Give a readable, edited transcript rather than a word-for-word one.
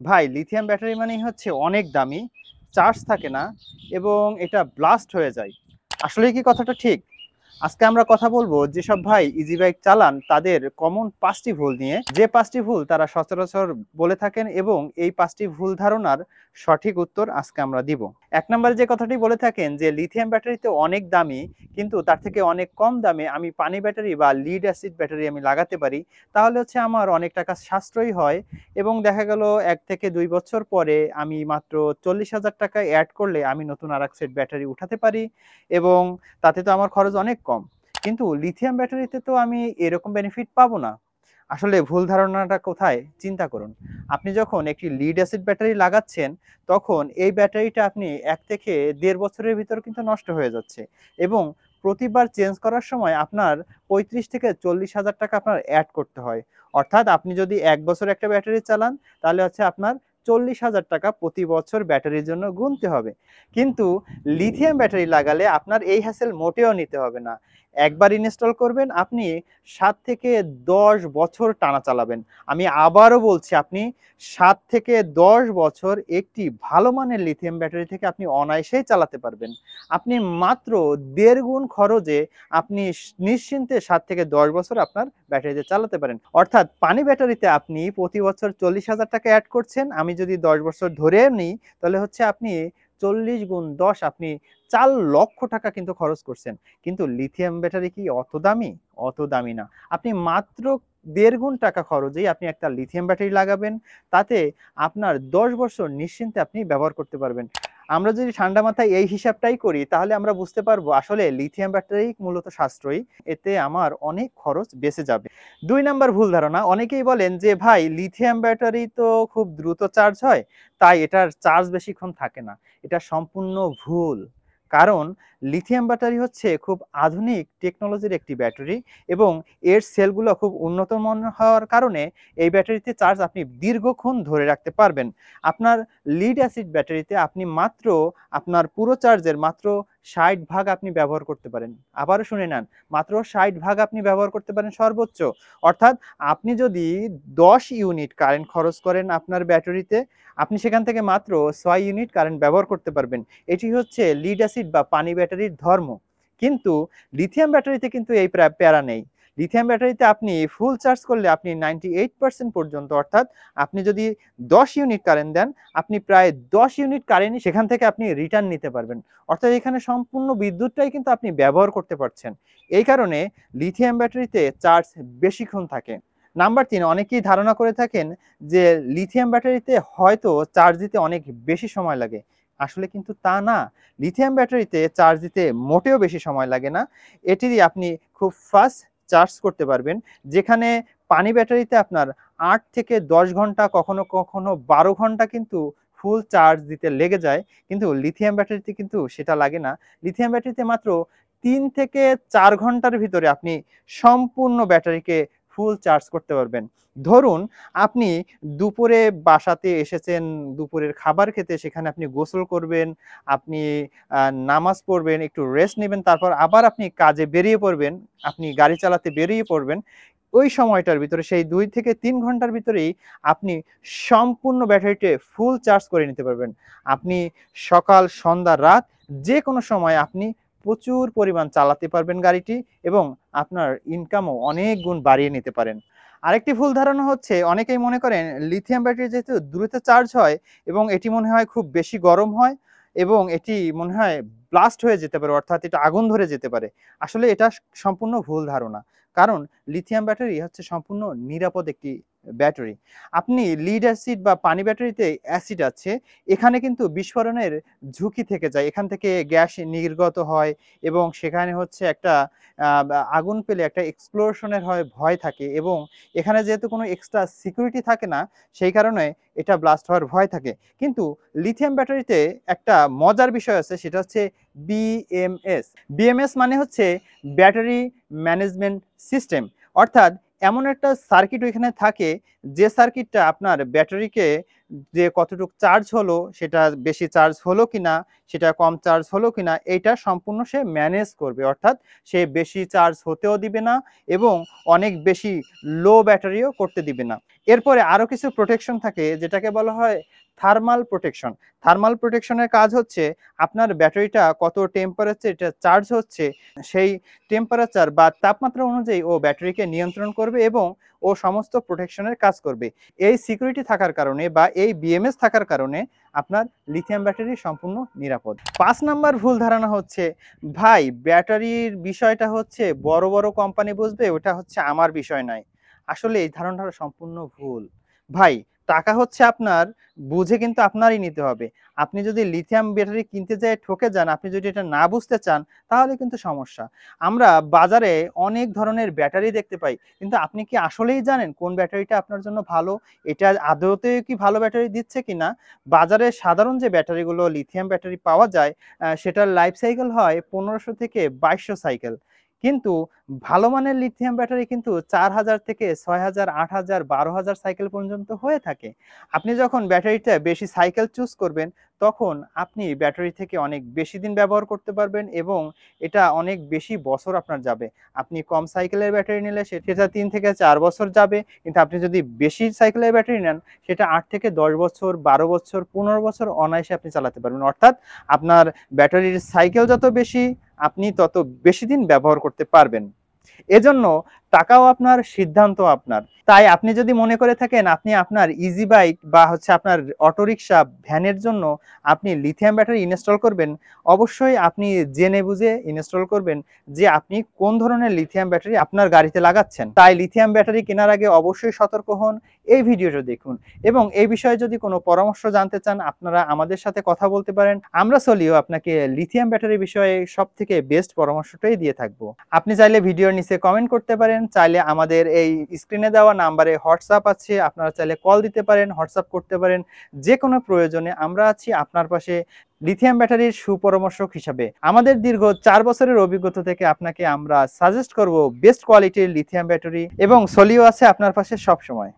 ভাই lithium battery মানেই হচ্ছে অনেক দামি, চার্জ থাকে না এবং এটা ব্লাস্ট হয়ে যায়। আসলে কি কথাটা ঠিক? আজকে আমরা কথা বলবো যেসব ভাই ইজি বাইক চালান তাদের কমন 5টি ভুল নিয়ে, যে 5টি ভুল তারা সচরাচর বলে থাকেন এবং এই 5টি ভুল ধারণার সঠিক উত্তর আজকে আমরা দিব। এক নম্বরে যে কথাটি বলে থাকেন যে লিথিয়াম ব্যাটারিতে অনেক দামি, কিন্তু তার থেকে অনেক কম দামে আমি পানি ব্যাটারি বা লিড অ্যাসিড ব্যাটারি আমি লাগাতে পারি, তাহলে হচ্ছে আমার অনেক টাকা সাশ্রয়ী হয় এবং দেখা গেল 1 থেকে 2 বছর পরে আমি মাত্র 40,000 টাকা অ্যাড করলে আমি নতুন আর এক সেট ব্যাটারি উঠাতে পারি এবং তাতে তো আমার খরচ অনেক কম। কিন্তু লিথিয়াম ব্যাটারিতে তো আমি এরকম বেনিফিট পাবো না। আসলে ভুল ধারণাটা কোথায় চিন্তা করুন। আপনি যখন একটি লিড অ্যাসিড ব্যাটারি লাগাচ্ছেন, তখন এই ব্যাটারিটা আপনি 1 থেকে 1.5 বছরের ভিতর কিন্তু নষ্ট হয়ে যাচ্ছে এবং প্রতিবার চেঞ্জ করার সময় আপনার 35 থেকে 40 হাজার টাকা আপনার অ্যাড করতে হয়। অর্থাৎ আপনি যদি 1 বছর একটা ব্যাটারি চালান, তাহলে হচ্ছে আপনার 40,000 টাকা প্রতি বছর ব্যাটারির জন্য গুনতে হবে। কিন্তু লিথিয়াম ব্যাটারি লাগালে আপনার এই হ্যাসেল মোটেও নিতে হবে না। একবার ইনস্টল করবেন, আপনি 7 থেকে 10 বছর টানা চালাবেন। আমি আবারও বলছি, আপনি 7 থেকে 10 বছর একটি ভালো মানের লিথিয়াম ব্যাটারি থেকে আপনি অনায়াসেই চালাতে পারবেন। আপনি মাত্র 1.5 গুণ খরচে আপনি নিশ্চিন্তে 7 থেকে 10 বছর আপনার ব্যাটারিতে চালাতে পারেন। অর্থাৎ পানি ব্যাটারিতে আপনি প্রতি বছর 40,000 টাকা অ্যাড করছেন, আমি যদি 10 বছর ধরে নিই, তাহলে হচ্ছে আপনি 40 গুণ 10, আপনি 4 লক্ষ টাকা কিন্তু খরচ করছেন। কিন্তু লিথিয়াম ব্যাটারি কি অত দামি? অত দামি না। আপনি মাত্র 1.5 গুণ টাকা খরচেই আপনি একটা লিথিয়াম ব্যাটারি লাগাবেন, তাতে আপনার 10 বছর নিশ্চিন্তে আপনি ব্যবহার করতে পারবেন। আমরা যদি ঠান্ডা মাথায় এই হিসাবটাই করি, তাহলে আমরা বুঝতে পারবো আসলে লিথিয়াম ব্যাটারি মূলত সাশ্রয়ী, এতে আমার অনেক খরচ বেঁচে যাবে। 2 নাম্বার ভুল ধারণা, অনেকেই বলেন যে ভাই লিথিয়াম ব্যাটারি তো খুব দ্রুত চার্জ হয়, তাই এটার চার্জ বেশিক্ষণ থাকে না। এটা সম্পূর্ণ ভুল। কারণ লিথিয়াম ব্যাটারি হচ্ছে খুব আধুনিক টেকনোলজির একটি ব্যাটারি এবং এর সেলগুলো খুব উন্নত মানের হওয়ার কারণে এই ব্যাটারিতে চার্জ আপনি দীর্ঘক্ষণ ধরে রাখতে পারবেন। আপনার লিড অ্যাসিড ব্যাটারিতে আপনি মাত্র আপনার পুরো চার্জের মাত্র 60 ভাগ আপনি ব্যবহার করতে পারেন। আবারও শুনে নেন, মাত্র 60 ভাগ আপনি ব্যবহার করতে পারেন সর্বোচ্চ। অর্থাৎ আপনি যদি 10 ইউনিট কারেন্ট খরচ করেন আপনার ব্যাটারিতে, আপনি সেখান থেকে মাত্র 6 ইউনিট কারেন্ট ব্যবহার করতে পারবেন। এটি হচ্ছে লিড অ্যাসিড বা পানি ব্যাটারির ধর্ম। কিন্তু লিথিয়াম ব্যাটারিতে কিন্তু এই প্যারা নেই। লিথিয়াম ব্যাটারিতে আপনি ফুল চার্জ করলে আপনি 98% পর্যন্ত, অর্থাৎ আপনি যদি 10 ইউনিট কারেন্ট দেন, আপনি প্রায় 10 ইউনিট কারেন্টই সেখান থেকে আপনি রিটার্ন নিতে পারবেন। অর্থাৎ এখানে সম্পূর্ণ বিদ্যুৎটাই কিন্তু আপনি ব্যবহার করতে পারছেন। এই কারণে লিথিয়াম ব্যাটারিতে চার্জ বেশিক্ষণ থাকে। নাম্বার 3, অনেকেই ধারণা করে থাকেন যে লিথিয়াম ব্যাটারিতে হয়তো চার্জ দিতে অনেক বেশি সময় লাগে। আসলে কিন্তু তা না। লিথিয়াম ব্যাটারিতে চার্জ দিতে মোটেও বেশি সময় লাগে না। এটি দিয়ে আপনি খুব ফাস্ট চার্জ করতে পারবেন। যেখানে পানি ব্যাটারিতে আপনার 8 থেকে 10 ঘন্টা, কখনো কখনো 12 ঘন্টা কিন্তু ফুল চার্জ দিতে লেগে যায়। কিন্তু লিথিয়াম ব্যাটারিতে কিন্তু সেটা লাগে না। লিথিয়াম ব্যাটারিতে মাত্র 3 থেকে 4 ঘন্টার ভিতরে আপনি সম্পূর্ণ ব্যাটারিকে ফুল চার্জ করতে পারবেন। ধরুন আপনি দুপুরে বাসাতে এসেছেন, দুপুরের খাবার খেতে, সেখানে আপনি গোসল করবেন, আপনি নামাজ পড়বেন, একটু রেস্ট নেবেন, তারপর আবার আপনি কাজে বেরিয়ে পড়বেন, আপনি গাড়ি চালাতে বেরিয়ে পড়বেন। ওই সময়টার ভিতরে, সেই 2 থেকে 3 ঘন্টার ভিতরেই আপনি সম্পূর্ণ ব্যাটারিতে ফুল চার্জ করে নিতে পারবেন। আপনি সকাল, সন্ধ্যা, রাত যে কোনো সময় আপনি প্রচুর পরিমাণ চালাতে পারবেন গাড়িটি এবং আপনার ইনকামও অনেক গুণ বাড়িয়ে নিতে পারেন। আরেকটি ভুল ধারণা হচ্ছে, অনেকেই মনে করেন লিথিয়াম ব্যাটারি যেহেতু দ্রুত চার্জ হয় এবং এটি মনে হয় খুব বেশি গরম হয় এবং এটি মনে হয় ব্লাস্ট হয়ে যেতে পারে, অর্থাৎ এটা আগুন ধরে যেতে পারে। আসলে এটা সম্পূর্ণ ভুল ধারণা। কারণ লিথিয়াম ব্যাটারি হচ্ছে সম্পূর্ণ নিরাপদ একটি ব্যাটারি। আপনি লিড অ্যাসিড বা পানি ব্যাটারিতে অ্যাসিড আছে, এখানে কিন্তু বিস্ফোরণের ঝুঁকি থেকে যায়। এখান থেকে গ্যাস নির্গত হয় এবং সেখানে হচ্ছে একটা আগুন পেলে একটা এক্সপ্লোশনের ভয় থাকে এবং এখানে যেহেতু কোনো এক্সট্রা সিকিউরিটি থাকে না, সেই কারণে এটা ব্লাস্ট হওয়ার ভয় থাকে। কিন্তু লিথিয়াম ব্যাটারিতে একটা মজার বিষয় আছে, সেটা হচ্ছে বিএমএস। বিএমএস মানে হচ্ছে ব্যাটারি ম্যানেজমেন্ট সিস্টেম। অর্থাৎ এমন একটা সার্কিট ওইখানে থাকে, যে সার্কিটটা আপনার ব্যাটারিকে যে কতটুকু চার্জ হলো, সেটা বেশি চার্জ হলো কিনা, সেটা কম চার্জ হলো কিনা, এইটা সম্পূর্ণ সে ম্যানেজ করবে। অর্থাৎ সে বেশি চার্জ হতেও দিবে না এবং অনেক বেশি লো ব্যাটারিও করতে দিবে না। এরপরে আরো কিছু প্রোটেকশন থাকে যেটাকে বলা হয় থার্মাল প্রোটেকশন। থার্মাল প্রোটেকশনের কাজ হচ্ছে আপনার ব্যাটারিটা কত টেম্পারেচারে চার্জ হচ্ছে সেই টেম্পারেচার বা তাপমাত্রা অনুযায়ী ও ব্যাটারিকে নিয়ন্ত্রণ করবে এবং ও সমস্ত প্রোটেকশনের কাজ করবে। এই সিকিউরিটি থাকার কারণে বা এই বিএমএস থাকার কারণে আপনার লিথিয়াম ব্যাটারি সম্পূর্ণ নিরাপদ। ৫ নাম্বার ভুল ধারণা হচ্ছে, ভাই ব্যাটারির বিষয়টা হচ্ছে বড় বড় কোম্পানি বুঝবে, ওটা হচ্ছে আমার বিষয় নয়। আসলে এই ধারণাটা সম্পূর্ণ ভুল। ভাই, টাকা হচ্ছে আপনার, বুঝে কিন্তু আপনারই নিতে হবে। আপনি যদি লিথিয়াম ব্যাটারি কিনতে যেয়ে ঠকে যান, আপনি যদি এটা না বুঝতে চান, তাহলে কিন্তু সমস্যা। আমরা বাজারে অনেক ধরনের ব্যাটারি দেখতে পাই, কিন্তু আপনি কি আসলেই জানেন কোন ব্যাটারিটা আপনার জন্য ভালো? এটা আদৌতে কি ভালো ব্যাটারি দিচ্ছে কিনা? বাজারে সাধারণ যে ব্যাটারিগুলো লিথিয়াম ব্যাটারি পাওয়া যায়, সেটার লাইফ সাইকেল হয় ১৫০০ থেকে ২২০০ সাইকেল। কিন্তু ভালো মানের লিথিয়াম ব্যাটারি কিন্তু ৪,০০০ থেকে ৬,০০০, ৮,০০০, ১২,০০০ সাইকেল পর্যন্ত হয়ে থাকে। আপনি যখন ব্যাটারিটা বেশি সাইকেল চুজ করবেন, তখন আপনি ব্যাটারি থেকে অনেক বেশি দিন ব্যবহার করতে পারবেন এবং এটা অনেক বেশি বছর আপনার যাবে। আপনি কম সাইকেলের ব্যাটারি নিলে সেটা ৩ থেকে ৪ বছর যাবে। কিন্তু আপনি যদি বেশি সাইকেলের ব্যাটারি নেন, সেটা ৮ থেকে ১০ বছর, ১২ বছর, ১৫ বছর অনায়াসে আপনি চালাতে পারবেন। অর্থাৎ আপনার ব্যাটারির সাইকেল যত বেশি, আপনি তত বেশি দিন ব্যবহার করতে পারবেন। এজন্য টাকাও আপনার, সিদ্ধান্ত আপনার। তাই আপনি যদি মনে করে থাকেন আপনি আপনার ইজি বাইক বা হচ্ছে আপনার অটোরিকশা, ভ্যানের জন্য আপনি লিথিয়াম ব্যাটারি ইনস্টল করবেন, অবশ্যই আপনি জেনে বুঝে ইনস্টল করবেন যে আপনি কোন ধরনের লিথিয়াম ব্যাটারি আপনার গাড়িতে লাগাচ্ছেন। তাই লিথিয়াম ব্যাটারি কেনার আগে অবশ্যই সতর্ক হন, এই ভিডিওটা দেখুন এবং এই বিষয়ে যদি কোনো পরামর্শ জানতে চান, আপনারা আমাদের সাথে কথা বলতে পারেন। আমরা সলিও আপনাকে লিথিয়াম ব্যাটারি বিষয়ে সবথেকে বেস্ট পরামর্শটাই দিয়ে থাকবো। আপনি চাইলে ভিডিওর নিচে কমেন্ট করতে পারেন, চাইলে আমাদের এই স্ক্রিনে দেওয়া নাম্বারে হোয়াটসঅ্যাপ আছে, আপনারা চাইলে কল দিতে পারেন, হোয়াটসঅ্যাপ করতে পারেন। যেকোনো প্রয়োজনে আমরা আছি আপনার পাশে লিথিয়াম ব্যাটারির সুপরামর্শক হিসাবে। আমাদের দীর্ঘ ৪ বছরের অভিজ্ঞতা থেকে আপনাকে আমরা সাজেস্ট করব বেস্ট কোয়ালিটির লিথিয়াম ব্যাটারি এবং সলিও আছে আপনার পাশে সবসময়।